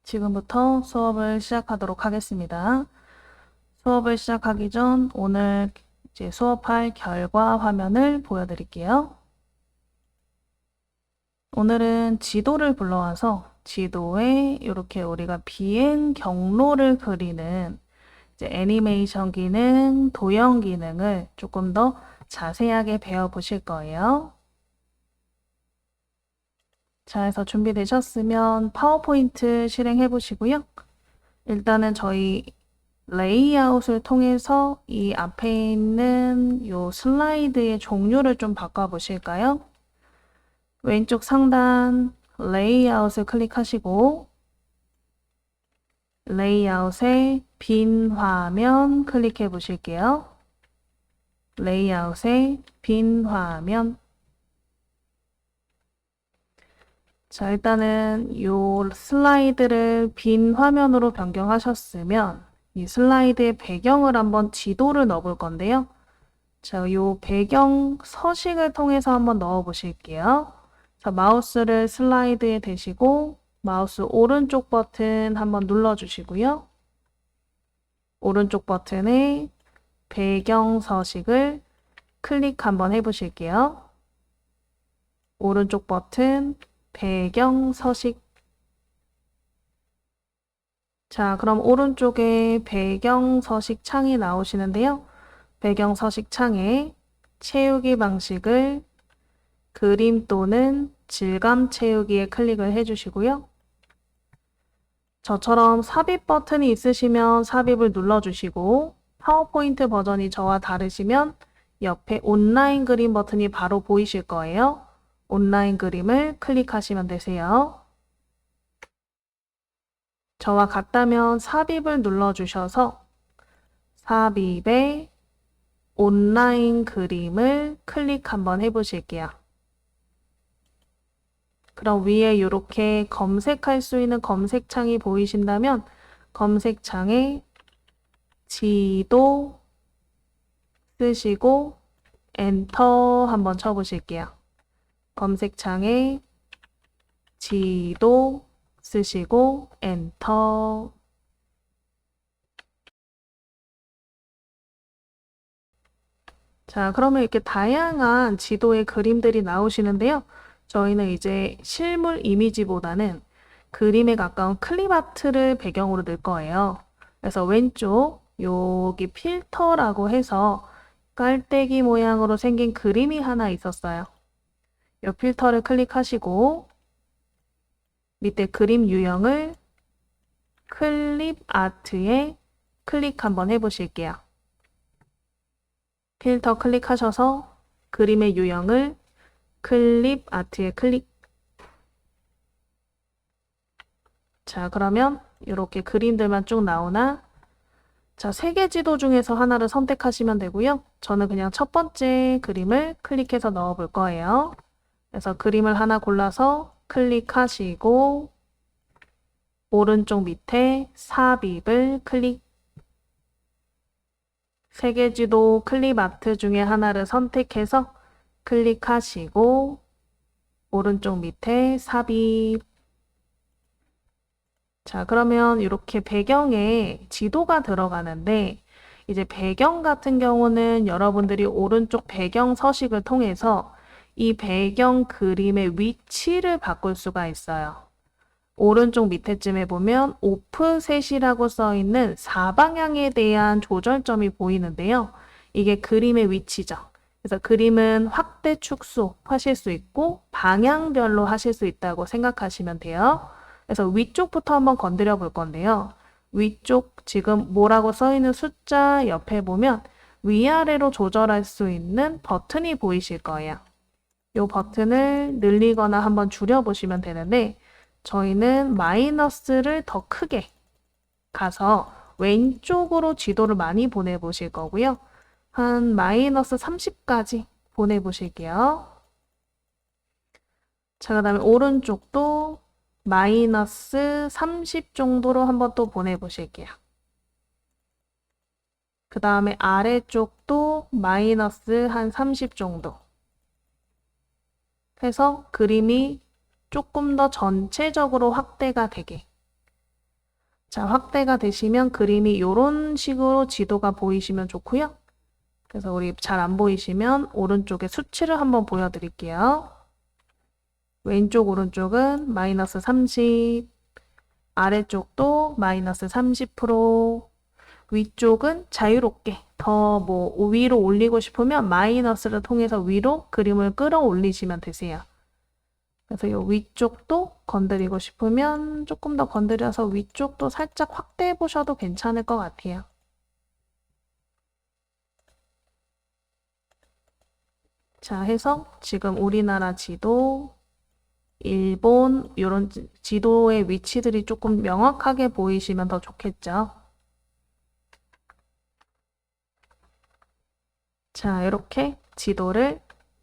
지금부터 수업을 시작하도록 하겠습니다. 수업을 시작하기 전 오늘 이제 수업할 결과 화면을 보여드릴게요. 오늘은 지도를 불러와서 지도에 이렇게 우리가 비행 경로를 그리는 이제 애니메이션 기능, 도형 기능을 조금 더 자세하게 배워보실 거예요. 자, 해서 준비되셨으면 파워포인트 실행해 보시고요. 일단은 저희 레이아웃을 통해서 이 앞에 있는 요 슬라이드의 종류를 좀 바꿔보실까요? 왼쪽 상단 레이아웃을 클릭하시고 레이아웃에 빈 화면 클릭해 보실게요. 레이아웃에 빈 화면. 자, 일단은 요 슬라이드를 빈 화면으로 변경하셨으면 이 슬라이드의 배경을 한번 지도를 넣어 볼 건데요. 자, 요 배경 서식을 통해서 한번 넣어 보실게요. 자, 마우스를 슬라이드에 대시고 마우스 오른쪽 버튼 한번 눌러 주시고요. 오른쪽 버튼에 배경 서식을 클릭 한번 해 보실게요. 오른쪽 버튼 배경 서식. 자, 그럼 오른쪽에 배경 서식 창이 나오시는데요. 배경 서식 창에 채우기 방식을 그림 또는 질감 채우기에 클릭을 해주시고요. 저처럼 삽입 버튼이 있으시면 삽입을 눌러주시고 파워포인트 버전이 저와 다르시면 옆에 온라인 그림 버튼이 바로 보이실 거예요. 온라인 그림을 클릭하시면 되세요. 저와 같다면 삽입을 눌러주셔서 삽입에 온라인 그림을 클릭 한번 해보실게요. 그럼 위에 이렇게 검색할 수 있는 검색창이 보이신다면 검색창에 지도 쓰시고 엔터 한번 쳐보실게요. 검색창에 지도 쓰시고 엔터. 자, 그러면 이렇게 다양한 지도의 그림들이 나오시는데요. 저희는 이제 실물 이미지보다는 그림에 가까운 클립아트를 배경으로 넣을 거예요. 그래서 왼쪽 여기 필터라고 해서 깔때기 모양으로 생긴 그림이 하나 있었어요. 이 필터를 클릭하시고 밑에 그림 유형을 클립 아트에 클릭 한번 해보실게요. 필터 클릭하셔서 그림의 유형을 클립 아트에 클릭. 자, 그러면 이렇게 그림들만 쭉 나오나? 자, 3개 지도 중에서 하나를 선택하시면 되고요. 저는 그냥 첫 번째 그림을 클릭해서 넣어 볼 거예요. 그래서 그림을 하나 골라서 클릭하시고 오른쪽 밑에 삽입을 클릭. 3개 지도 클립 아트 중에 하나를 선택해서 클릭하시고 오른쪽 밑에 삽입. 자, 그러면 이렇게 배경에 지도가 들어가는데 이제 배경 같은 경우는 여러분들이 오른쪽 배경 서식을 통해서 이 배경 그림의 위치를 바꿀 수가 있어요. 오른쪽 밑에쯤에 보면 오프셋이라고 써 있는 사방향에 대한 조절점이 보이는데요. 이게 그림의 위치죠. 그래서 그림은 확대, 축소 하실 수 있고 방향별로 하실 수 있다고 생각하시면 돼요. 그래서 위쪽부터 한번 건드려 볼 건데요. 위쪽 지금 뭐라고 써 있는 숫자 옆에 보면 위아래로 조절할 수 있는 버튼이 보이실 거예요. 이 버튼을 늘리거나 한번 줄여보시면 되는데 저희는 마이너스를 더 크게 가서 왼쪽으로 지도를 많이 보내보실 거고요. 한 마이너스 30까지 보내보실게요. 자, 그 다음에 오른쪽도 마이너스 30 정도로 한번 또 보내보실게요. 그 다음에 아래쪽도 마이너스 한 30 정도 해서 그림이 조금 더 전체적으로 확대가 되게 자, 확대가 되시면 그림이 이런 식으로 지도가 보이시면 좋고요. 그래서 우리 잘 안 보이시면 오른쪽에 수치를 한번 보여드릴게요. 왼쪽 오른쪽은 마이너스 30, 아래쪽도 마이너스 30%, 위쪽은 자유롭게 더 뭐 위로 올리고 싶으면 마이너스를 통해서 위로 그림을 끌어올리시면 되세요. 그래서 이 위쪽도 건드리고 싶으면 조금 더 건드려서 위쪽도 살짝 확대해 보셔도 괜찮을 것 같아요. 자, 해서 지금 우리나라 지도, 일본 이런 지도의 위치들이 조금 명확하게 보이시면 더 좋겠죠. 자, 이렇게 지도를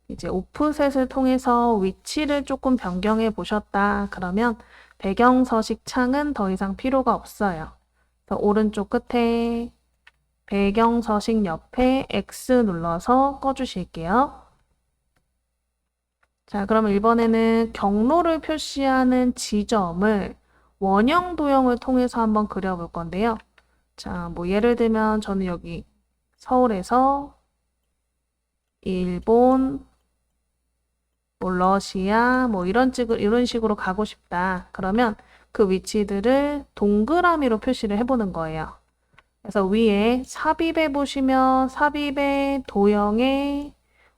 이제 오프셋을 통해서 위치를 조금 변경해 보셨다. 그러면 배경 서식 창은 더 이상 필요가 없어요. 그래서 오른쪽 끝에 배경 서식 옆에 X 눌러서 꺼주실게요. 자, 그러면 이번에는 경로를 표시하는 지점을 원형 도형을 통해서 한번 그려볼 건데요. 자, 뭐 예를 들면 저는 여기 서울에서 일본, 뭐 러시아, 뭐 이런 식으로 가고 싶다. 그러면 그 위치들을 동그라미로 표시를 해보는 거예요. 그래서 위에 삽입해 보시면 삽입의 도형에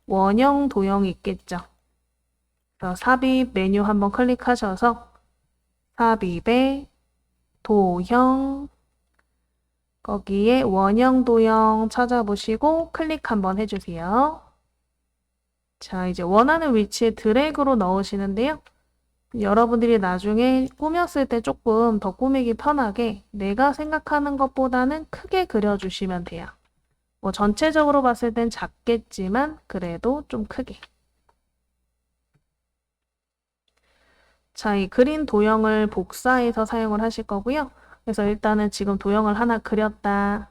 원형 도형이 있겠죠. 그래서 삽입 메뉴 한번 클릭하셔서 삽입의 도형, 거기에 원형 도형 찾아보시고 클릭 한번 해주세요. 자, 이제 원하는 위치에 드래그로 넣으시는데요. 여러분들이 나중에 꾸몄을 때 조금 더 꾸미기 편하게 내가 생각하는 것보다는 크게 그려주시면 돼요. 뭐 전체적으로 봤을 땐 작겠지만 그래도 좀 크게. 자, 이 그린 도형을 복사해서 사용을 하실 거고요. 그래서 일단은 지금 도형을 하나 그렸다.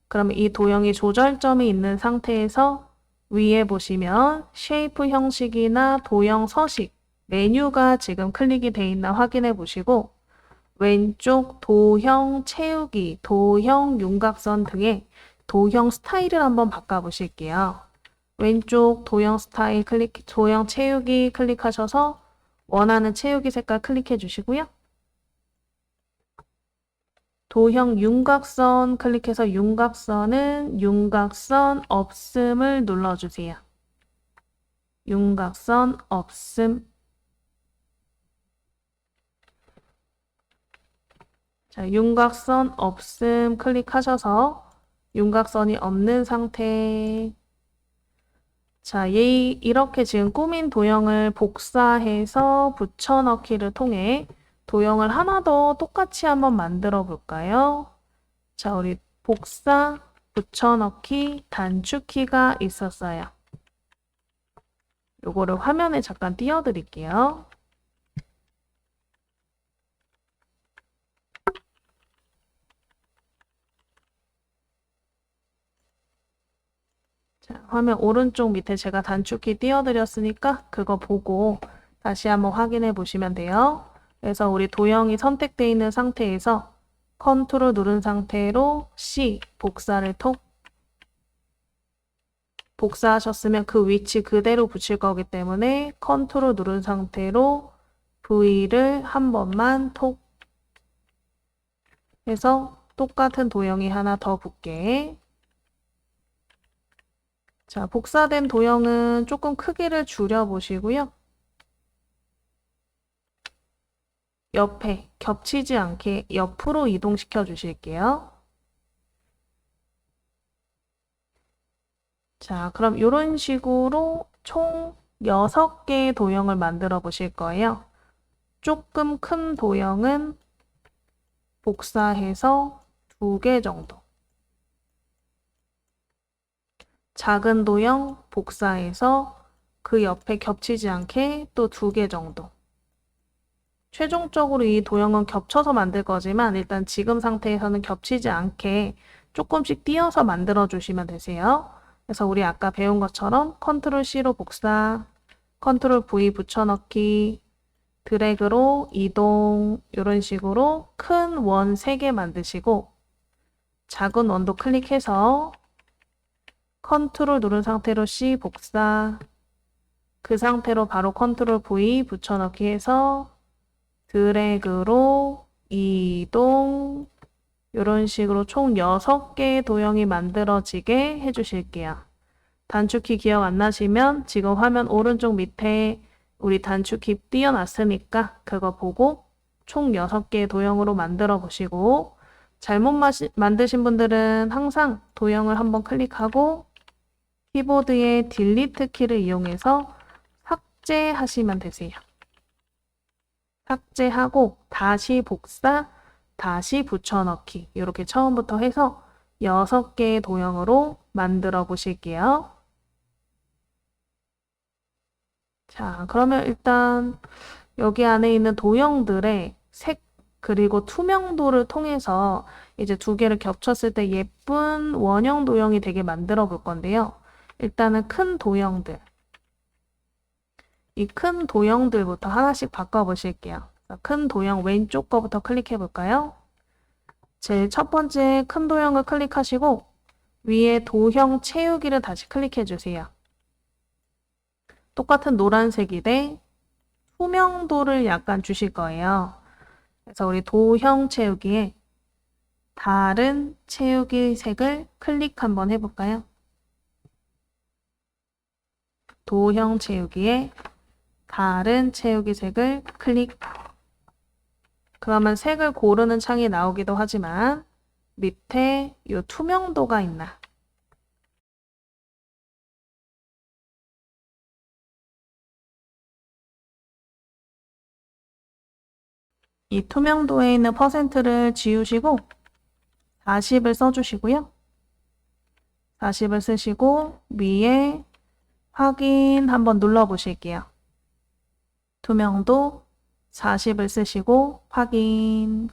그러면 이 도형이 조절점이 있는 상태에서 위에 보시면 쉐이프 형식이나 도형 서식 메뉴가 지금 클릭이 돼 있나 확인해 보시고 왼쪽 도형 채우기, 도형 윤곽선 등의 도형 스타일을 한번 바꿔 보실게요. 왼쪽 도형 스타일 도형 채우기 클릭하셔서 원하는 채우기 색깔 클릭해 주시고요. 도형 윤곽선 클릭해서 윤곽선은 윤곽선 없음을 눌러주세요. 윤곽선 없음. 자, 윤곽선 없음 클릭하셔서 윤곽선이 없는 상태. 자, 이렇게 지금 꾸민 도형을 복사해서 붙여넣기를 통해 도형을 하나 더 똑같이 한번 만들어 볼까요? 자, 우리 복사, 붙여넣기, 단축키가 있었어요. 요거를 화면에 잠깐 띄워드릴게요. 자, 화면 오른쪽 밑에 제가 단축키 띄워드렸으니까 그거 보고 다시 한번 확인해 보시면 돼요. 그래서 우리 도형이 선택되어 있는 상태에서 컨트롤 누른 상태로 C, 복사를 톡. 복사하셨으면 그 위치 그대로 붙일 거기 때문에 컨트롤 누른 상태로 V를 한 번만 톡 해서 똑같은 도형이 하나 더 붙게. 자, 복사된 도형은 조금 크기를 줄여보시고요. 옆에 겹치지 않게 옆으로 이동시켜 주실게요. 자, 그럼 이런 식으로 총 6개의 도형을 만들어 보실 거예요. 조금 큰 도형은 복사해서 2개 정도. 작은 도형 복사해서 그 옆에 겹치지 않게 또 2개 정도. 최종적으로 이 도형은 겹쳐서 만들 거지만 일단 지금 상태에서는 겹치지 않게 조금씩 띄어서 만들어 주시면 되세요. 그래서 우리 아까 배운 것처럼 컨트롤 C로 복사, 컨트롤 V 붙여넣기, 드래그로 이동, 이런 식으로 큰 원 3개 만드시고 작은 원도 클릭해서 컨트롤 누른 상태로 C 복사, 그 상태로 바로 컨트롤 V 붙여넣기 해서 드래그로 이동, 이런 식으로 총 6개의 도형이 만들어지게 해주실게요. 단축키 기억 안 나시면 지금 화면 오른쪽 밑에 우리 단축키 띄워놨으니까 그거 보고 총 6개의 도형으로 만들어 보시고, 잘못 만드신 분들은 항상 도형을 한번 클릭하고 키보드의 딜리트 키를 이용해서 삭제하시면 되세요. 삭제하고 다시 복사, 다시 붙여넣기, 이렇게 처음부터 해서 6개의 도형으로 만들어 보실게요. 자, 그러면 일단 여기 안에 있는 도형들의 색 그리고 투명도를 통해서 이제 2개를 겹쳤을 때 예쁜 원형 도형이 되게 만들어 볼 건데요. 일단은 큰 도형들, 이 큰 도형들부터 하나씩 바꿔보실게요. 큰 도형 왼쪽 거부터 클릭해 볼까요? 제일 첫 번째 큰 도형을 클릭하시고 위에 도형 채우기를 다시 클릭해 주세요. 똑같은 노란색인데 투명도를 약간 주실 거예요. 그래서 우리 도형 채우기에 다른 채우기 색을 클릭 한번 해볼까요? 도형 채우기에 다른 채우기 색을 클릭. 그러면 색을 고르는 창이 나오기도 하지만 밑에 이 투명도가 있나? 이 투명도에 있는 퍼센트를 지우시고 40을 써주시고요. 40을 쓰시고 위에 확인 한번 눌러보실게요. 투명도 40을 쓰시고 확인.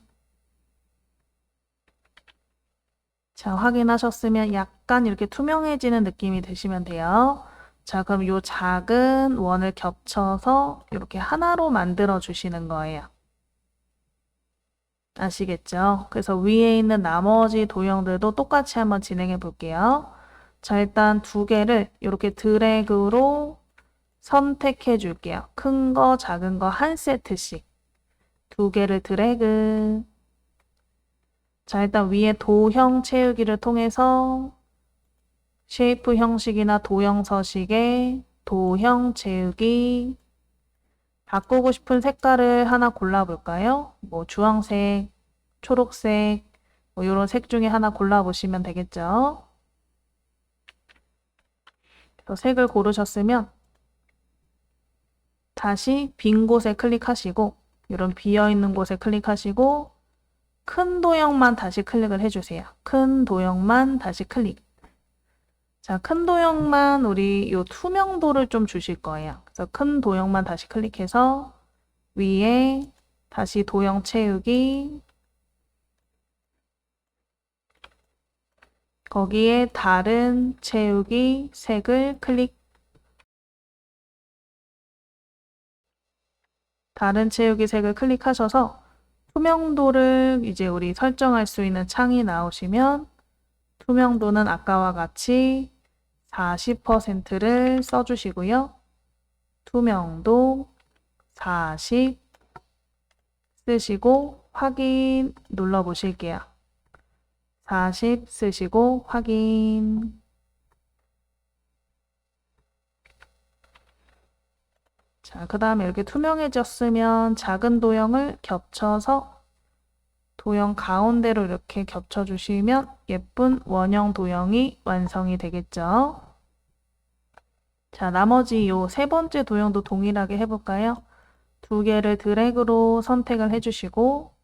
자, 확인하셨으면 약간 이렇게 투명해지는 느낌이 드시면 돼요. 자, 그럼 이 작은 원을 겹쳐서 이렇게 하나로 만들어 주시는 거예요. 아시겠죠? 그래서 위에 있는 나머지 도형들도 똑같이 한번 진행해 볼게요. 자, 일단 2개를 이렇게 드래그로 선택해 줄게요. 큰 거, 작은 거 한 세트씩. 2개를 드래그. 자, 일단 위에 도형 채우기를 통해서 쉐이프 형식이나 도형 서식에 도형 채우기. 바꾸고 싶은 색깔을 하나 골라볼까요? 뭐 주황색, 초록색, 뭐 이런 색 중에 하나 골라보시면 되겠죠? 색을 고르셨으면 다시 빈 곳에 클릭하시고 이런 비어있는 곳에 클릭하시고 큰 도형만 다시 클릭을 해주세요. 큰 도형만 다시 클릭. 자, 큰 도형만 우리 이 투명도를 좀 주실 거예요. 그래서 큰 도형만 다시 클릭해서 위에 다시 도형 채우기, 거기에 다른 채우기 색을 클릭. 다른 채우기 색을 클릭하셔서 투명도를 이제 우리 설정할 수 있는 창이 나오시면 투명도는 아까와 같이 40%를 써주시고요. 투명도 40 쓰시고 확인 눌러보실게요. 40 쓰시고 확인. 자, 그 다음에 이렇게 투명해졌으면 작은 도형을 겹쳐서 도형 가운데로 이렇게 겹쳐주시면 예쁜 원형 도형이 완성이 되겠죠. 자, 나머지 요 3번째 도형도 동일하게 해볼까요? 2개를 드래그로 선택을 해주시고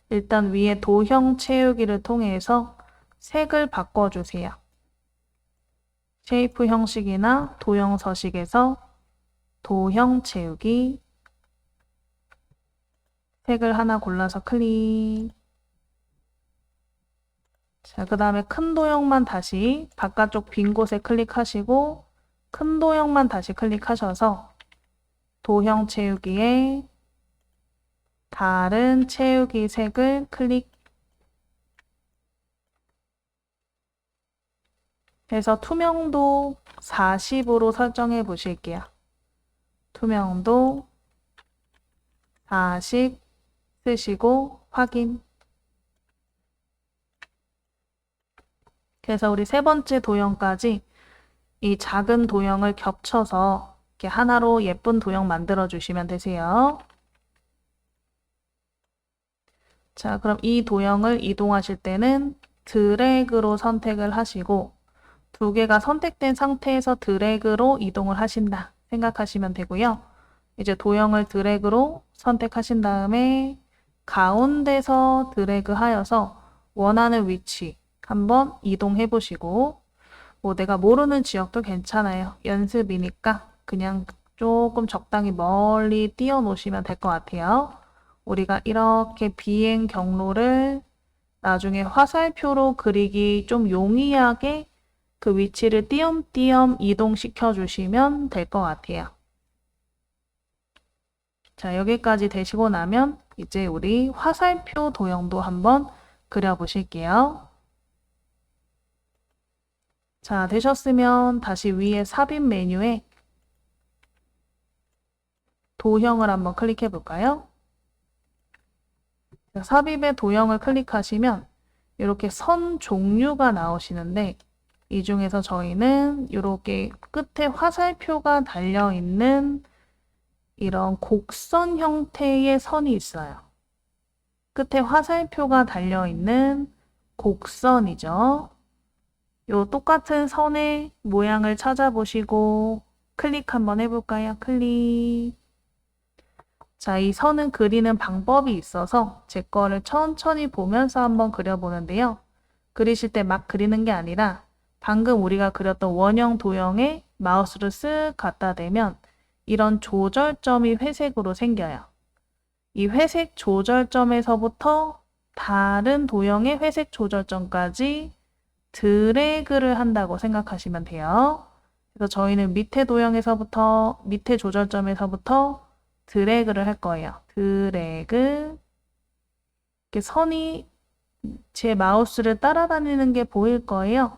일단 위에 도형 채우기를 통해서 색을 바꿔주세요. 쉐이프 형식이나 도형 서식에서 도형 채우기, 색을 하나 골라서 클릭. 자, 그 다음에 큰 도형만 다시 바깥쪽 빈 곳에 클릭하시고 큰 도형만 다시 클릭하셔서 도형 채우기에 다른 채우기 색을 클릭 해서 투명도 40으로 설정해 보실게요. 투명도 40 쓰시고 확인. 그래서 우리 세 번째 도형까지 이 작은 도형을 겹쳐서 이렇게 하나로 예쁜 도형 만들어 주시면 되세요. 자, 그럼 이 도형을 이동하실 때는 드래그로 선택을 하시고 두 개가 선택된 상태에서 드래그로 이동을 하신다 생각하시면 되고요. 이제 도형을 드래그로 선택하신 다음에 가운데서 드래그 하여서 원하는 위치 한번 이동해 보시고 뭐 내가 모르는 지역도 괜찮아요. 연습이니까 그냥 조금 적당히 멀리 띄워 놓으시면 될 것 같아요. 우리가 이렇게 비행 경로를 나중에 화살표로 그리기 좀 용이하게 그 위치를 띄엄띄엄 이동시켜 주시면 될 것 같아요. 자, 여기까지 되시고 나면 이제 우리 화살표 도형도 한번 그려보실게요. 자, 되셨으면 다시 위에 삽입 메뉴에 도형을 한번 클릭해 볼까요? 삽입의 도형을 클릭하시면 이렇게 선 종류가 나오시는데 이 중에서 저희는 이렇게 끝에 화살표가 달려있는 이런 곡선 형태의 선이 있어요. 끝에 화살표가 달려있는 곡선이죠. 요 똑같은 선의 모양을 찾아보시고 클릭 한번 해볼까요? 클릭. 자, 이 선은 그리는 방법이 있어서 제 거를 천천히 보면서 한번 그려보는데요. 그리실 때 막 그리는 게 아니라 방금 우리가 그렸던 원형 도형에 마우스를 쓱 갖다 대면 이런 조절점이 회색으로 생겨요. 이 회색 조절점에서부터 다른 도형의 회색 조절점까지 드래그를 한다고 생각하시면 돼요. 그래서 저희는 밑에 도형에서부터, 밑에 조절점에서부터 드래그를 할 거예요. 드래그. 이렇게 선이 제 마우스를 따라다니는 게 보일 거예요.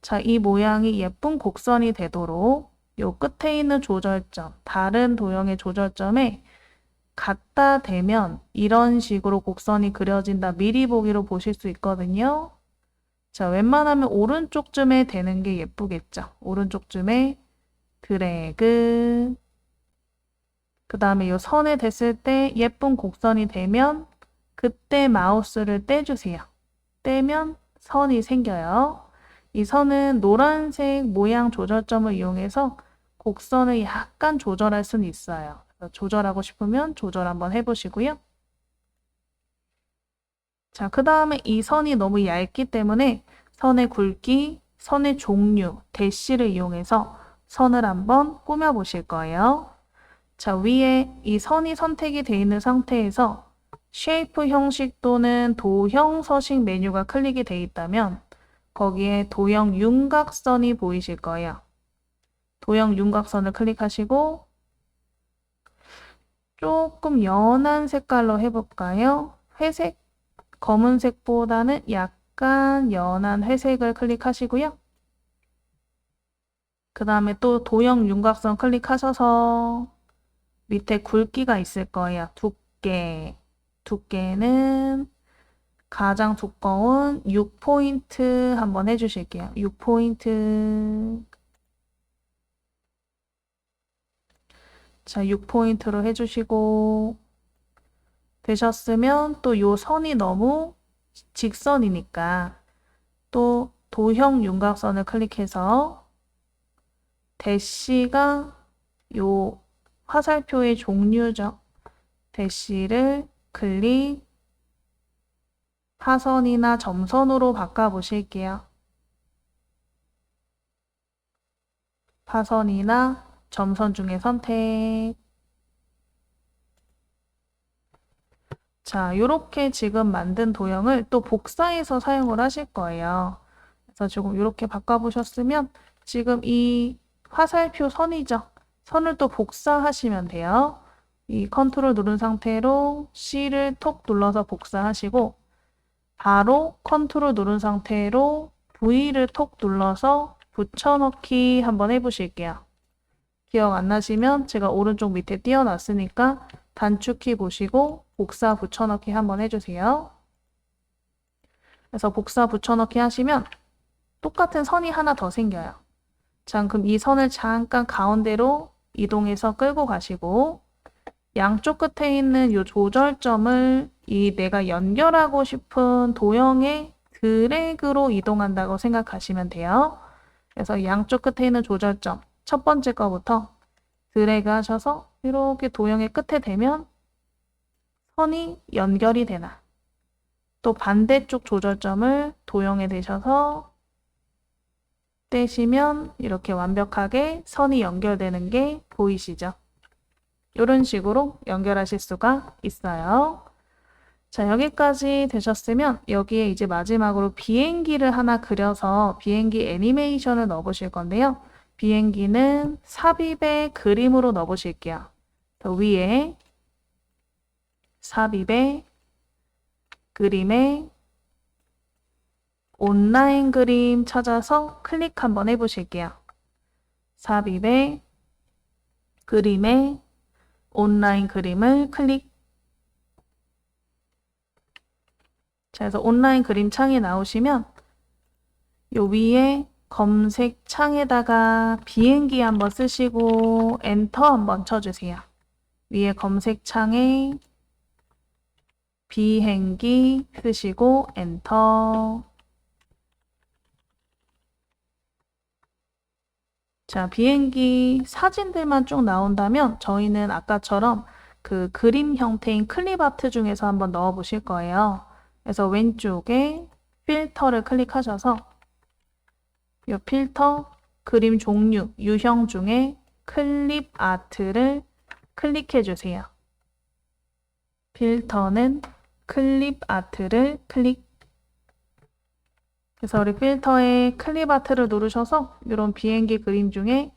자, 이 모양이 예쁜 곡선이 되도록 요 끝에 있는 조절점, 다른 도형의 조절점에 갖다 대면 이런 식으로 곡선이 그려진다. 미리 보기로 보실 수 있거든요. 자, 웬만하면 오른쪽쯤에 대는 게 예쁘겠죠. 오른쪽쯤에 드래그. 그 다음에 이 선에 댔을 때 예쁜 곡선이 되면 그때 마우스를 떼주세요. 떼면 선이 생겨요. 이 선은 노란색 모양 조절점을 이용해서 곡선을 약간 조절할 수는 있어요. 그래서 조절하고 싶으면 조절 한번 해보시고요. 자, 그 다음에 이 선이 너무 얇기 때문에 선의 굵기, 선의 종류, 대시를 이용해서 선을 한번 꾸며 보실 거예요. 자, 위에 이 선이 선택이 되어 있는 상태에서 쉐이프 형식 또는 도형 서식 메뉴가 클릭이 되어 있다면 거기에 도형 윤곽선이 보이실 거예요. 도형 윤곽선을 클릭하시고 조금 연한 색깔로 해볼까요? 회색, 검은색보다는 약간 연한 회색을 클릭하시고요. 그 다음에 또 도형 윤곽선 클릭하셔서 밑에 굵기가 있을 거예요. 두께. 두께는 가장 두꺼운 6포인트 한번 해주실게요. 6포인트. 자, 6포인트로 해주시고 되셨으면 또 요 선이 너무 직선이니까 또 도형 윤곽선을 클릭해서 대시가 요 화살표의 종류죠. 대시를 클릭, 하선이나 점선으로 바꿔보실게요. 하선이나 점선 중에 선택. 자, 이렇게 지금 만든 도형을 또 복사해서 사용을 하실 거예요. 그래서 지금 이렇게 바꿔보셨으면 지금 이 화살표 선이죠. 선을 또 복사하시면 돼요. 이 컨트롤 누른 상태로 C를 톡 눌러서 복사하시고 바로 컨트롤 누른 상태로 V를 톡 눌러서 붙여넣기 한번 해보실게요. 기억 안 나시면 제가 오른쪽 밑에 띄워놨으니까 단축키 보시고 복사 붙여넣기 한번 해주세요. 그래서 복사 붙여넣기 하시면 똑같은 선이 하나 더 생겨요. 자, 그럼 이 선을 잠깐 가운데로 이동해서 끌고 가시고 양쪽 끝에 있는 이 조절점을 이 내가 연결하고 싶은 도형의 드래그로 이동한다고 생각하시면 돼요. 그래서 양쪽 끝에 있는 조절점 첫 번째 거부터 드래그 하셔서 이렇게 도형의 끝에 대면 선이 연결이 되나. 또 반대쪽 조절점을 도형에 대셔서 떼시면 이렇게 완벽하게 선이 연결되는 게 보이시죠? 이런 식으로 연결하실 수가 있어요. 자, 여기까지 되셨으면 여기에 이제 마지막으로 비행기를 하나 그려서 비행기 애니메이션을 넣어보실 건데요. 비행기는 삽입의 그림으로 넣어보실게요. 더 위에 삽입의 그림에 온라인 그림 찾아서 클릭 한번 해보실게요. 삽입의 그림에 온라인 그림을 클릭. 자, 그래서 온라인 그림 창이 나오시면 요 위에 검색 창에다가 비행기 한번 쓰시고 엔터 한번 쳐주세요. 위에 검색 창에 비행기 쓰시고 엔터. 자, 비행기 사진들만 쭉 나온다면 저희는 아까처럼 그 그림 형태인 클립 아트 중에서 한번 넣어 보실 거예요. 그래서 왼쪽에 필터를 클릭하셔서 이 필터 그림 종류 유형 중에 클립 아트를 클릭해 주세요. 필터는 클립 아트를 클릭. 그래서 우리 필터에 클립 아트를 누르셔서 이런 비행기 그림 중에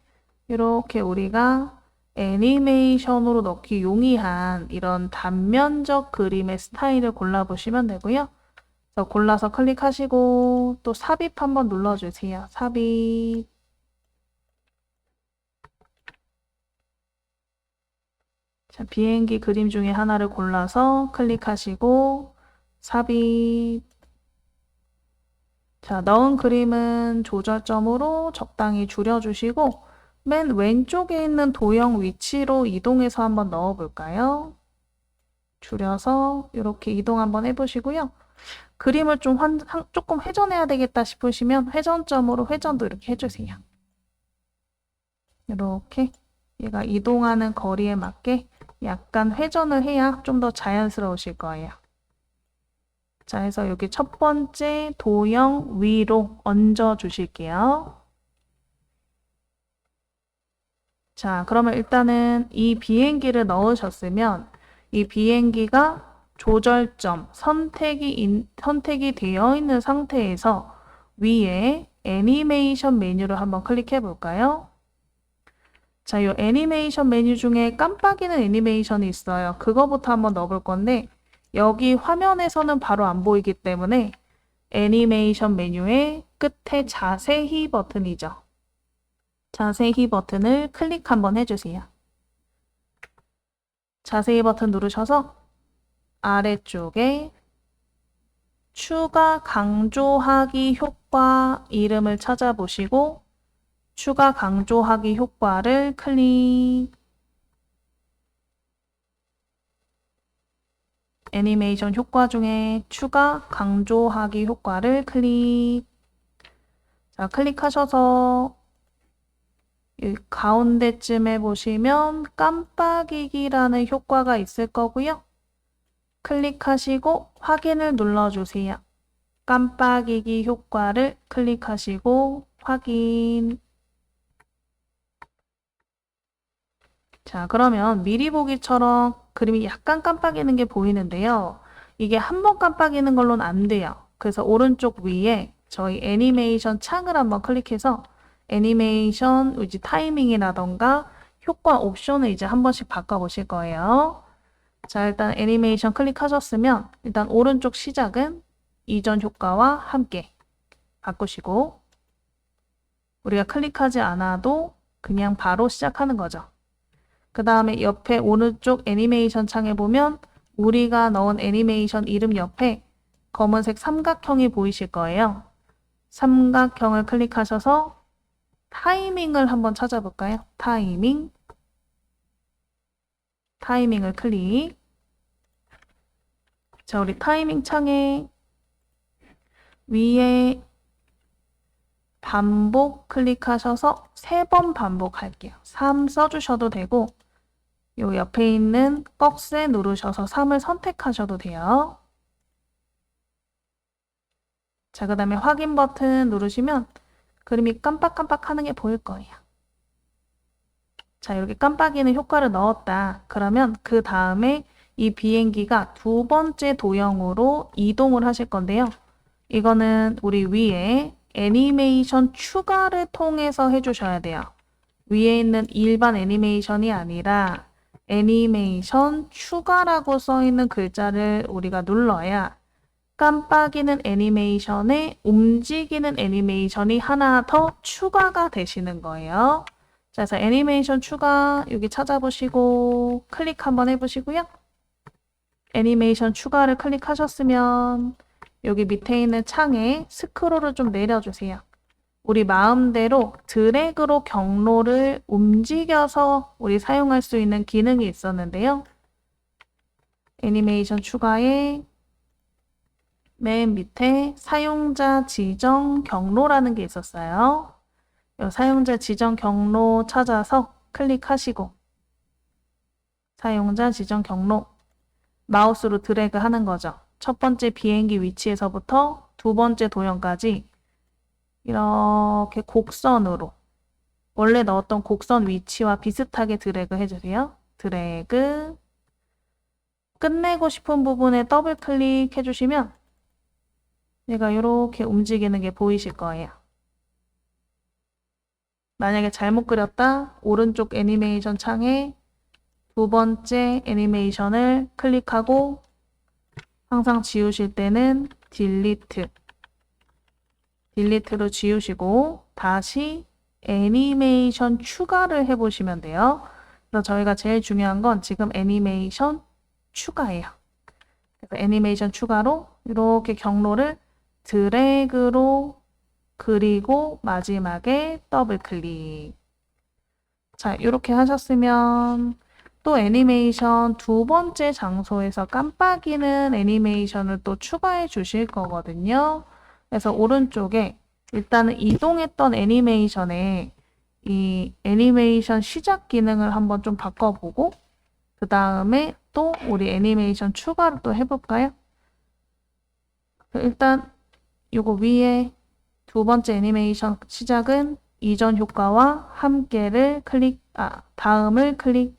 이렇게 우리가 애니메이션으로 넣기 용이한 이런 단면적 그림의 스타일을 골라보시면 되고요. 그래서 골라서 클릭하시고 또 삽입 한번 눌러주세요. 삽입. 자, 비행기 그림 중에 하나를 골라서 클릭하시고 삽입. 자, 넣은 그림은 조절점으로 적당히 줄여주시고 맨 왼쪽에 있는 도형 위치로 이동해서 한번 넣어볼까요? 줄여서 이렇게 이동 한번 해보시고요. 그림을 좀 조금 회전해야 되겠다 싶으시면 회전점으로 회전도 이렇게 해주세요. 이렇게 얘가 이동하는 거리에 맞게 약간 회전을 해야 좀 더 자연스러우실 거예요. 자, 그래서 여기 첫 번째 도형 위로 얹어 주실게요. 자, 그러면 일단은 이 비행기를 넣으셨으면 이 비행기가 조절점, 선택이 되어 있는 상태에서 위에 애니메이션 메뉴를 한번 클릭해 볼까요? 자, 이 애니메이션 메뉴 중에 깜빡이는 애니메이션이 있어요. 그거부터 한번 넣어볼 건데 여기 화면에서는 바로 안 보이기 때문에 애니메이션 메뉴의 끝에 자세히 버튼이죠. 자세히 버튼을 클릭 한번 해주세요. 자세히 버튼 누르셔서 아래쪽에 추가 강조하기 효과 이름을 찾아보시고 추가 강조하기 효과를 클릭. 애니메이션 효과 중에 추가 강조하기 효과를 클릭. 자, 클릭하셔서 이 가운데쯤에 보시면 깜빡이기라는 효과가 있을 거고요. 클릭하시고 확인을 눌러주세요. 깜빡이기 효과를 클릭하시고 확인. 자, 그러면 미리 보기처럼 그림이 약간 깜빡이는 게 보이는데요. 이게 한 번 깜빡이는 걸로는 안 돼요. 그래서 오른쪽 위에 저희 애니메이션 창을 한번 클릭해서 애니메이션 이제 타이밍이라던가 효과 옵션을 이제 한 번씩 바꿔보실 거예요. 자, 일단 애니메이션 클릭하셨으면 일단 오른쪽 시작은 이전 효과와 함께 바꾸시고 우리가 클릭하지 않아도 그냥 바로 시작하는 거죠. 그 다음에 옆에 오른쪽 애니메이션 창에 보면 우리가 넣은 애니메이션 이름 옆에 검은색 삼각형이 보이실 거예요. 삼각형을 클릭하셔서 타이밍을 한번 찾아볼까요? 타이밍을 클릭. 자, 우리 타이밍 창에 위에 반복 클릭하셔서 3번 반복할게요. 3 써주셔도 되고 요 옆에 있는 꺽쇠 누르셔서 3을 선택하셔도 돼요. 자, 그 다음에 확인 버튼 누르시면 그림이 깜빡깜빡 하는 게 보일 거예요. 자, 이렇게 깜빡이는 효과를 넣었다. 그러면 그 다음에 이 비행기가 두 번째 도형으로 이동을 하실 건데요. 이거는 우리 위에 애니메이션 추가를 통해서 해주셔야 돼요. 위에 있는 일반 애니메이션이 아니라 애니메이션 추가라고 써있는 글자를 우리가 눌러야 깜빡이는 애니메이션에 움직이는 애니메이션이 하나 더 추가가 되시는 거예요. 자, 그래서 애니메이션 추가 여기 찾아보시고 클릭 한번 해보시고요. 애니메이션 추가를 클릭하셨으면 여기 밑에 있는 창에 스크롤을 좀 내려주세요. 우리 마음대로 드래그로 경로를 움직여서 우리 사용할 수 있는 기능이 있었는데요. 애니메이션 추가에 맨 밑에 사용자 지정 경로라는 게 있었어요. 이 사용자 지정 경로 찾아서 클릭하시고 사용자 지정 경로 마우스로 드래그 하는 거죠. 첫 번째 비행기 위치에서부터 두 번째 도형까지 이렇게 곡선으로 원래 넣었던 곡선 위치와 비슷하게 드래그 해주세요. 드래그 끝내고 싶은 부분에 더블 클릭 해주시면 얘가 이렇게 움직이는 게 보이실 거예요. 만약에 잘못 그렸다 오른쪽 애니메이션 창에 두 번째 애니메이션을 클릭하고 항상 지우실 때는 딜리트로 지우시고 다시 애니메이션 추가를 해보시면 돼요. 그래서 저희가 제일 중요한 건 지금 애니메이션 추가예요. 그래서 애니메이션 추가로 이렇게 경로를 드래그로 그리고 마지막에 더블 클릭. 자, 이렇게 하셨으면 또 애니메이션 두 번째 장소에서 깜빡이는 애니메이션을 또 추가해 주실 거거든요. 그래서 오른쪽에 일단은 이동했던 애니메이션에 이 애니메이션 시작 기능을 한번 좀 바꿔보고 그 다음에 또 우리 애니메이션 추가를 또 해볼까요? 일단 요거 위에 두 번째 애니메이션 시작은 이전 효과와 함께를 다음을 클릭.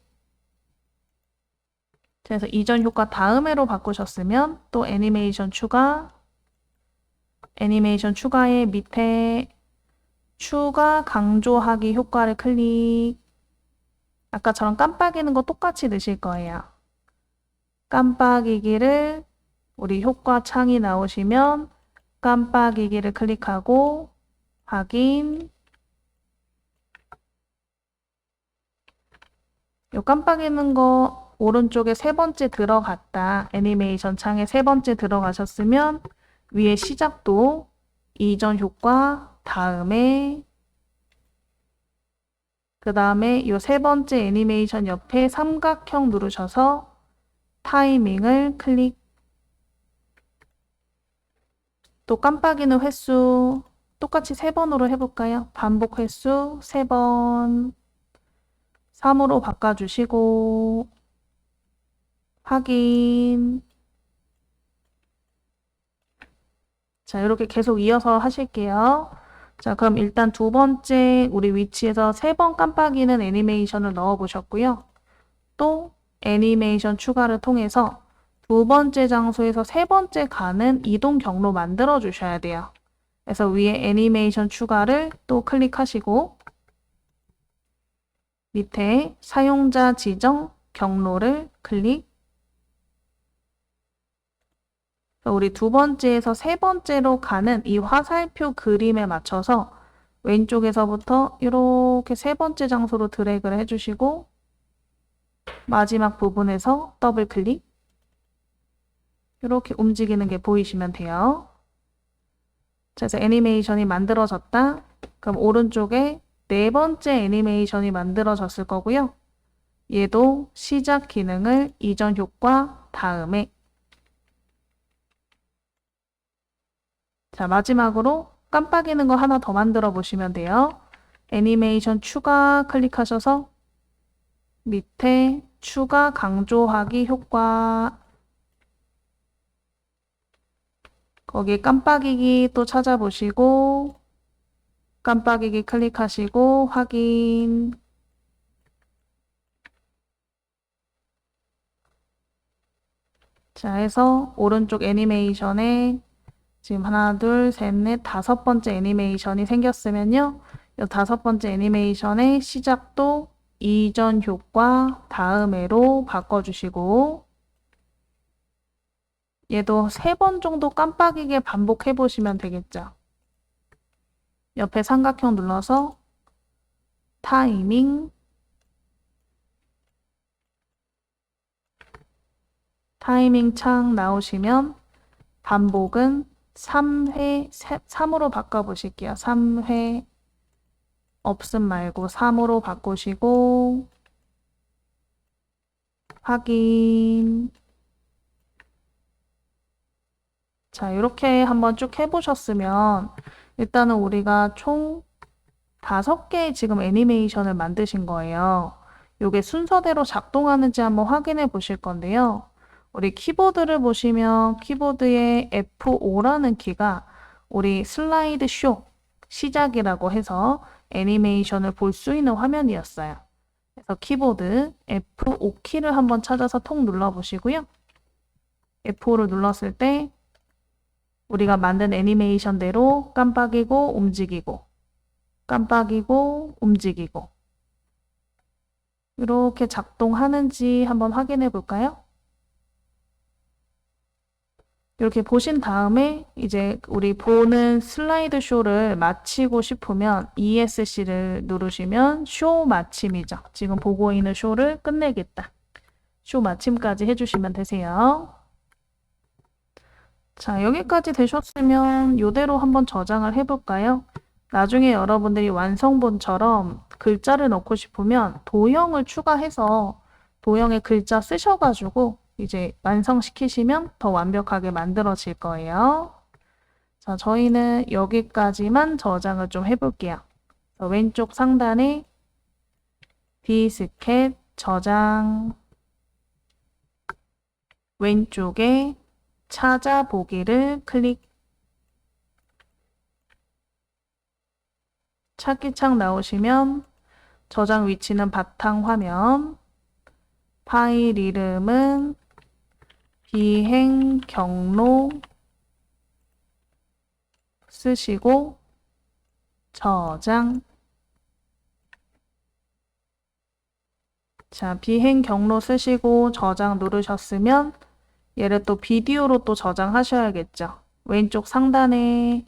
그래서 이전 효과 다음에로 바꾸셨으면 또 애니메이션 추가의 밑에 추가 강조하기 효과를 클릭. 아까처럼 깜빡이는 거 똑같이 넣으실 거예요. 깜빡이기를 우리 효과 창이 나오시면 깜빡이기를 클릭하고 확인. 요 깜빡이는 거 오른쪽에 세 번째 들어갔다. 애니메이션 창에 세 번째 들어가셨으면 위에 시작도 이전 효과 다음에 그 다음에 요 세 번째 애니메이션 옆에 삼각형 누르셔서 타이밍을 클릭. 또 깜빡이는 횟수 똑같이 3번으로 해볼까요? 반복 횟수 3번 3으로 바꿔주시고 확인. 자, 이렇게 계속 이어서 하실게요. 자, 그럼 일단 두 번째 우리 위치에서 3번 깜빡이는 애니메이션을 넣어 보셨고요. 또 애니메이션 추가를 통해서 두 번째 장소에서 세 번째 가는 이동 경로 만들어 주셔야 돼요. 그래서 위에 애니메이션 추가를 또 클릭하시고 밑에 사용자 지정 경로를 클릭. 우리 두 번째에서 세 번째로 가는 이 화살표 그림에 맞춰서 왼쪽에서부터 이렇게 세 번째 장소로 드래그를 해주시고 마지막 부분에서 더블 클릭. 이렇게 움직이는 게 보이시면 돼요. 그래서 애니메이션이 만들어졌다. 그럼 오른쪽에 네 번째 애니메이션이 만들어졌을 거고요. 얘도 시작 기능을 이전 효과 다음에. 자, 마지막으로 깜빡이는 거 하나 더 만들어 보시면 돼요. 애니메이션 추가 클릭하셔서 밑에 추가 강조하기 효과, 거기 깜빡이기 또 찾아보시고 깜빡이기 클릭하시고 확인. 자, 해서 오른쪽 애니메이션에 지금 하나, 둘, 셋, 넷, 다섯 번째 애니메이션이 생겼으면요. 이 다섯 번째 애니메이션의 시작도 이전 효과 다음에로 바꿔주시고 얘도 3번 정도 깜빡이게 반복해 보시면 되겠죠. 옆에 삼각형 눌러서 타이밍 창 나오시면 반복은 3회, 3으로 바꿔보실게요. 3회 없음 말고 3으로 바꾸시고 확인. 자, 이렇게 한번 쭉 해보셨으면 일단은 우리가 총 5개의 지금 애니메이션을 만드신 거예요. 이게 순서대로 작동하는지 한번 확인해 보실 건데요. 우리 키보드를 보시면 키보드의 F5라는 키가 우리 슬라이드 쇼 시작이라고 해서 애니메이션을 볼 수 있는 화면이었어요. 그래서 키보드 F5 키를 한번 찾아서 톡 눌러 보시고요. F5를 눌렀을 때 우리가 만든 애니메이션대로 깜빡이고 움직이고 깜빡이고 움직이고 이렇게 작동하는지 한번 확인해 볼까요? 이렇게 보신 다음에 이제 우리 보는 슬라이드 쇼를 마치고 싶으면 ESC를 누르시면 쇼 마침이죠. 지금 보고 있는 쇼를 끝내겠다. 쇼 마침까지 해주시면 되세요. 자, 여기까지 되셨으면 이대로 한번 저장을 해볼까요? 나중에 여러분들이 완성본처럼 글자를 넣고 싶으면 도형을 추가해서 도형에 글자 쓰셔가지고 이제 완성시키시면 더 완벽하게 만들어질 거예요. 자, 저희는 여기까지만 저장을 좀 해볼게요. 왼쪽 상단에 디스켓 저장, 왼쪽에 찾아보기를 클릭. 찾기 창 나오시면 저장 위치는 바탕화면, 파일 이름은 비행 경로 쓰시고 저장. 자, 비행 경로 쓰시고 저장 누르셨으면 얘를 또 비디오로 또 저장하셔야겠죠. 왼쪽 상단에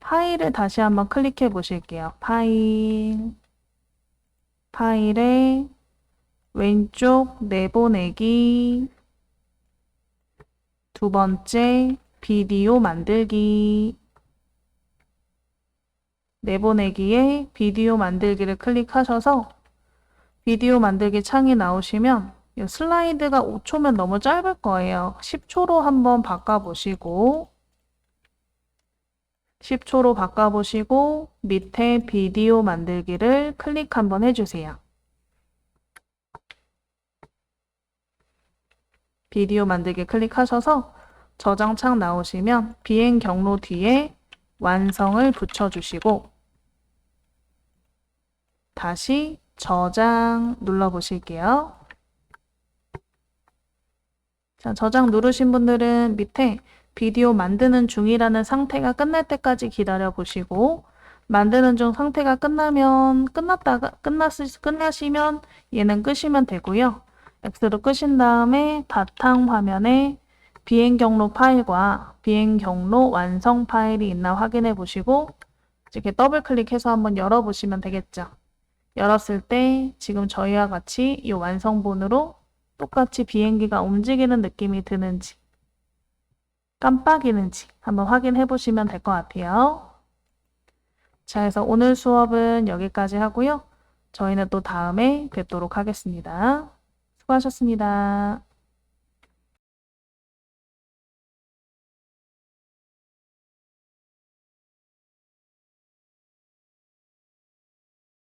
파일을 다시 한번 클릭해 보실게요. 파일에 왼쪽 내보내기, 두 번째 비디오 만들기, 내보내기에 비디오 만들기를 클릭하셔서 비디오 만들기 창이 나오시면 이 슬라이드가 5초면 너무 짧을 거예요. 10초로 한번 바꿔보시고 10초로 바꿔보시고 밑에 비디오 만들기를 클릭 한번 해주세요. 비디오 만들기 클릭하셔서 저장 창 나오시면 비행 경로 뒤에 완성을 붙여주시고 다시 저장 눌러보실게요. 자, 저장 누르신 분들은 밑에 비디오 만드는 중이라는 상태가 끝날 때까지 기다려 보시고 만드는 중 상태가 끝나시면 얘는 끄시면 되고요. X로 끄신 다음에 바탕화면에 비행 경로 파일과 비행 경로 완성 파일이 있나 확인해 보시고 이렇게 더블 클릭해서 한번 열어보시면 되겠죠. 열었을 때 지금 저희와 같이 이 완성본으로 똑같이 비행기가 움직이는 느낌이 드는지 깜빡이는지 한번 확인해 보시면 될 것 같아요. 자, 그래서 오늘 수업은 여기까지 하고요. 저희는 또 다음에 뵙도록 하겠습니다. 수고하셨습니다.